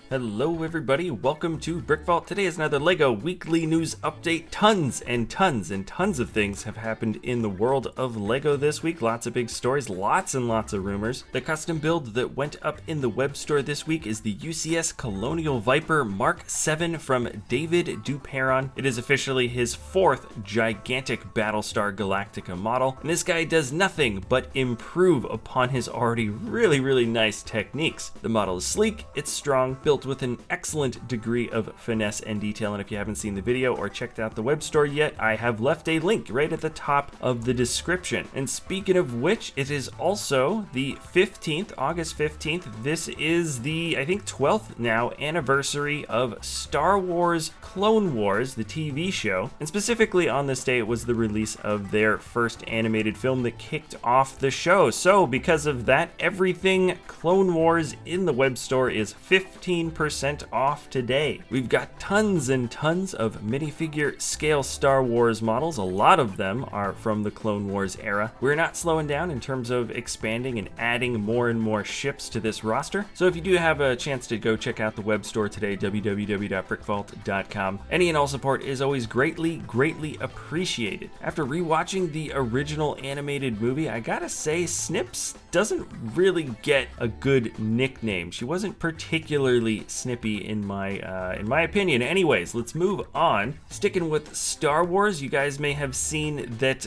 Hello everybody, welcome to BrickVault. Today is another LEGO weekly news update. Tons and tons and tons of things have happened in the world of LEGO this week. Lots of big stories, lots and lots of rumors. The custom build that went up in the Webstore this week is the UCS Colonial Viper Mark 7 from David Duperron. It is officially his fourth gigantic Battlestar Galactica model, and this guy does nothing but improve upon his already really nice techniques. The model is sleek, it's strong, built with an excellent degree of finesse and detail, and if you haven't seen the video or checked out the Webstore yet, I have left a link right at the top of the description. And speaking of which, it is also the 15th, August 15th. This is the, I think, 12th now anniversary of Star Wars Clone Wars, the TV show, and specifically on this day it was the release of their first animated film that kicked off the show. So because of that, everything Clone Wars in the Webstore is 15% off today. We've got tons and tons of minifigure scale Star Wars models. A lot of them are from the Clone Wars era. We're not slowing down in terms of expanding and adding more and more ships to this roster. So if you do have a chance to go check out the Webstore today, www.brickvault.com, any and all support is always greatly appreciated. After rewatching the original animated movie, I gotta say Snips doesn't really get a good nickname. She wasn't particularly snippy in my opinion. Anyways, let's move on. Sticking with Star Wars, you guys may have seen that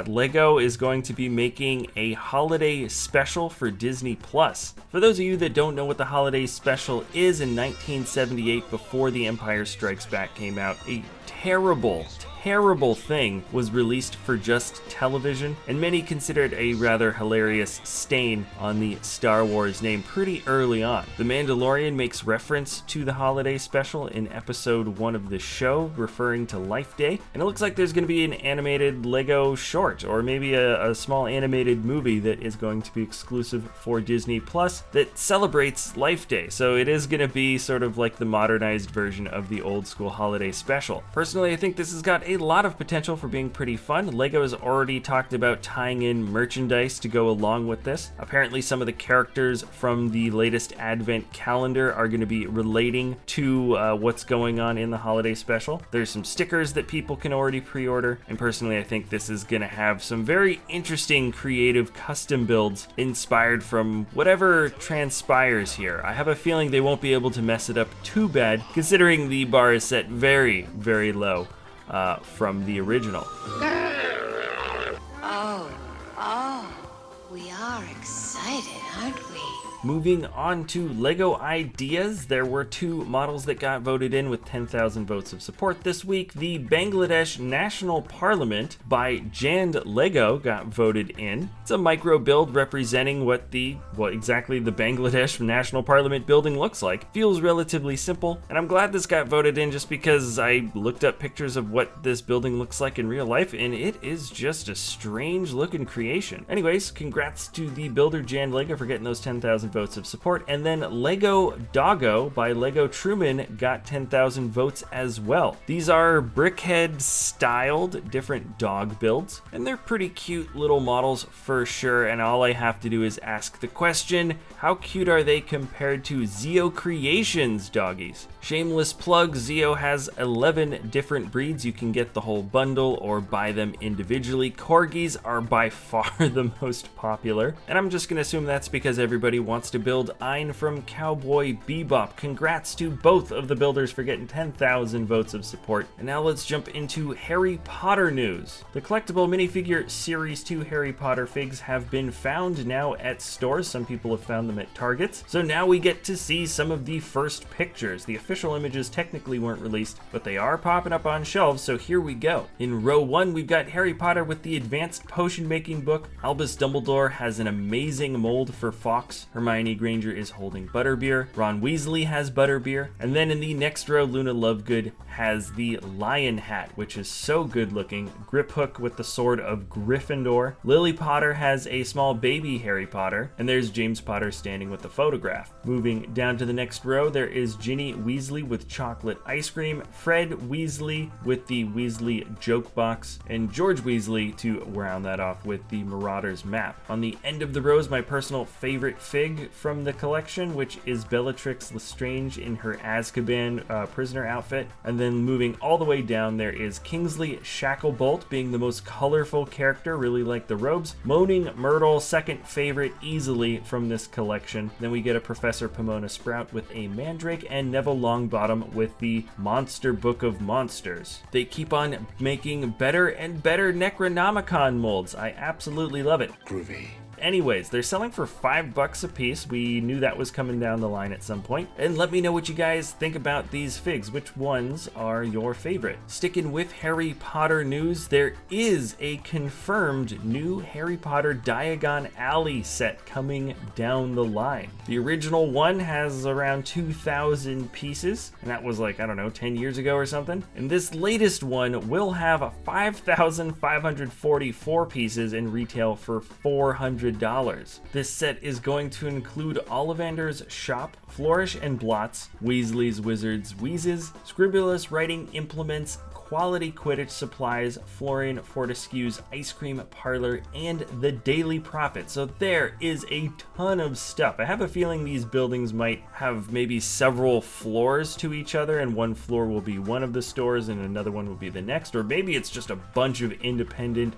LEGO is going to be making a holiday special for Disney Plus. For those of you that don't know what the holiday special is, in 1978, before The Empire Strikes Back came out, a terrible thing was released for just television, and many consider it a rather hilarious stain on the Star Wars name pretty early on. The Mandalorian makes reference to the holiday special in episode 1 of the show, referring to Life Day, and it looks like there's going to be an animated LEGO short, or maybe a small animated movie that is going to be exclusive for Disney Plus that celebrates Life Day. So it is going to be sort of like the modernized version of the old school holiday special. Personally, I think this has got a lot of potential for being pretty fun. LEGO has already talked about tying in merchandise to go along with this. Apparently some of the characters from the latest advent calendar are going to be relating to what's going on in the holiday special. There's some stickers that people can already pre-order, and personally I think this is going to have some very interesting creative custom builds inspired from whatever transpires here. I have a feeling they won't be able to mess it up too bad, considering the bar is set very low from the original. Oh, we are excited, aren't we? Moving on to LEGO ideas, there were 2 models that got voted in with 10,000 votes of support this week. The Bangladesh National Parliament by JandLEGO got voted in. It's a micro build representing what exactly the Bangladesh National Parliament building looks like. Feels relatively simple, and I'm glad this got voted in just because I looked up pictures of what this building looks like in real life, and it is just a strange looking creation. Anyways, congrats to the builder JandLEGO for getting those 10,000 votes of support, and then Lego Doggo by legotruman got 10,000 votes as well. These are brickhead styled different dog builds, and they're pretty cute little models for sure, and all I have to do is ask the question, how cute are they compared to Zeo Creations doggies? Shameless plug, Zeo has 11 different breeds. You can get the whole bundle or buy them individually. Corgies are by far the most popular, and I'm just gonna assume that's because everybody wants to build Ein from Cowboy Bebop. Congrats to both of the builders for getting 10,000 votes of support. And now let's jump into Harry Potter news. The collectible minifigure Series 2 Harry Potter figs have been found now at stores. Some people have found them at Targets. So now we get to see some of the first pictures. The official images technically weren't released, but they are popping up on shelves, so here we go. In row 1, we've got Harry Potter with the advanced potion making book. Albus Dumbledore has an amazing mold for Fawkes. Hermione Hermione Granger is holding butterbeer. Ron Weasley has butterbeer. And then in the next row, Luna Lovegood has the lion hat, which is so good looking. Grip hook with the sword of Gryffindor. Lily Potter has a small baby Harry Potter. And there's James Potter standing with the photograph. Moving down to the next row, there is Ginny Weasley with chocolate ice cream. Fred Weasley with the Weasley joke box. And George Weasley to round that off with the Marauders map. On the end of the row is my personal favorite fig from the collection, which is Bellatrix Lestrange in her Azkaban prisoner outfit. And then moving all the way down, there is Kingsley Shacklebolt being the most colorful character, really like the robes. Moaning Myrtle, second favorite easily from this collection. Then we get a Professor Pomona Sprout with a Mandrake, and Neville Longbottom with the Monster Book of Monsters. They keep on making better and better Necronomicon molds. I absolutely love it. Groovy. Anyways, they're selling for $5 a piece. We knew that was coming down the line at some point. And let me know what you guys think about these figs. Which ones are your favorite? Sticking with Harry Potter news, there is a confirmed new Harry Potter Diagon Alley set coming down the line. The original one has around 2,000 pieces, and that was like, I don't know, 10 years ago or something. And this latest one will have 5,544 pieces and retail for $400. This set is going to include Ollivander's Shop, Flourish and Blots, Weasley's Wizards Wheezes, Scribulous Writing Implements, Quality Quidditch Supplies, Florian Fortescue's Ice Cream Parlor, and the Daily Prophet. So there is a ton of stuff. I have a feeling these buildings might have maybe several floors to each other, and one floor will be one of the stores and another one will be the next, or maybe it's just a bunch of independent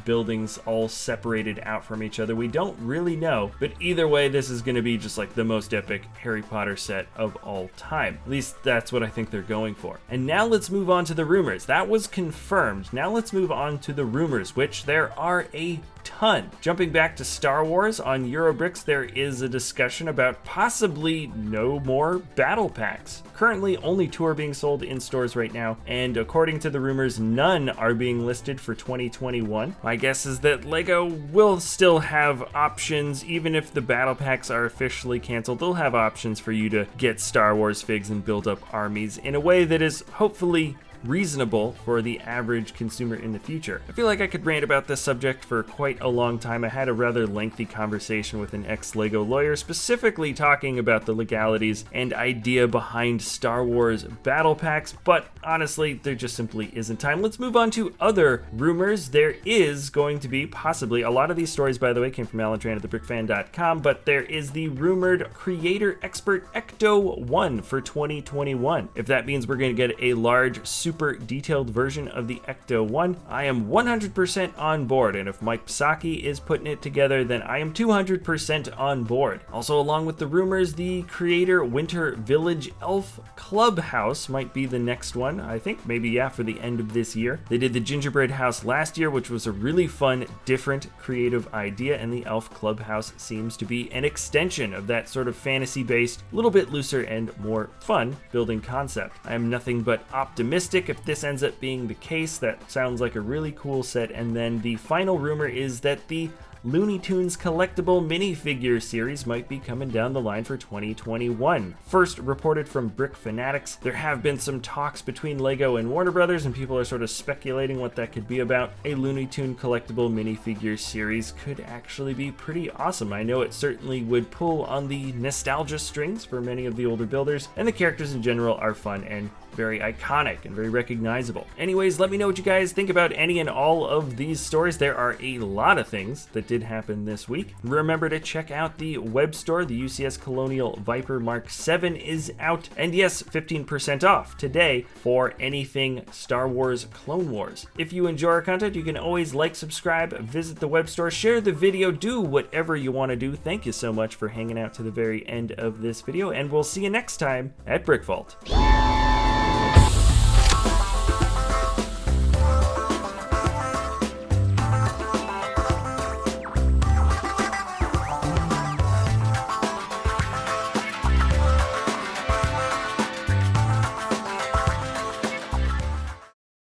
buildings all separated out from each other. We don't really know, but either way, this is going to be just like the most epic Harry Potter set of all time. At least that's what I think they're going for. And now let's move on to the rumors. That was confirmed. Now let's move on to the rumors, which there are a ton. Jumping back to Star Wars, on Eurobricks there is a discussion about possibly no more battle packs. Currently only 2 are being sold in stores right now, and according to the rumors, none are being listed for 2021. My guess is that LEGO will still have options. Even if the battle packs are officially canceled, they'll have options for you to get Star Wars figs and build up armies in a way that is hopefully reasonable for the average consumer in the future. I feel like I could rant about this subject for quite a long time. I had a rather lengthy conversation with an ex-LEGO lawyer specifically talking about the legalities and idea behind Star Wars battle packs, but honestly, there just simply isn't time. Let's move on to other rumors. There is going to be possibly, a lot of these stories, by the way, came from Alan Tran at thebrickfan.com, but there is the rumored Creator Expert Ecto 1 for 2021. If that means we're going to get a large, super detailed version of the Ecto 1, I am 100% on board, and if Mike Psaki is putting it together, then I am 200% on board. Also, along with the rumors, the Creator Winter Village Elf Clubhouse might be the next one. I think maybe, yeah, for the end of this year. They did the Gingerbread House last year, which was a really fun, different, creative idea, and the Elf Clubhouse seems to be an extension of that sort of fantasy-based, a little bit looser and more fun building concept. I am nothing but optimistic if this ends up being the case. That sounds like a really cool set. And then the final rumor is that the Looney Tunes collectible minifigure series might be coming down the line for 2021. First reported from Brick Fanatics, there have been some talks between LEGO and Warner Brothers, and people are sort of speculating what that could be about. A Looney Tune collectible minifigure series could actually be pretty awesome. I know it certainly would pull on the nostalgia strings for many of the older builders, and the characters in general are fun and very iconic and very recognizable. Anyways, let me know what you guys think about any and all of these stories. There are a lot of things that did happen this week. Remember to check out the Webstore. The UCS Colonial Viper Mark 7 is out, and yes, 15% off today for anything Star Wars Clone Wars. If you enjoy our content, you can always like, subscribe, visit the Webstore, share the video, do whatever you want to do. Thank you so much for hanging out to the very end of this video, and we'll see you next time at BrickVault.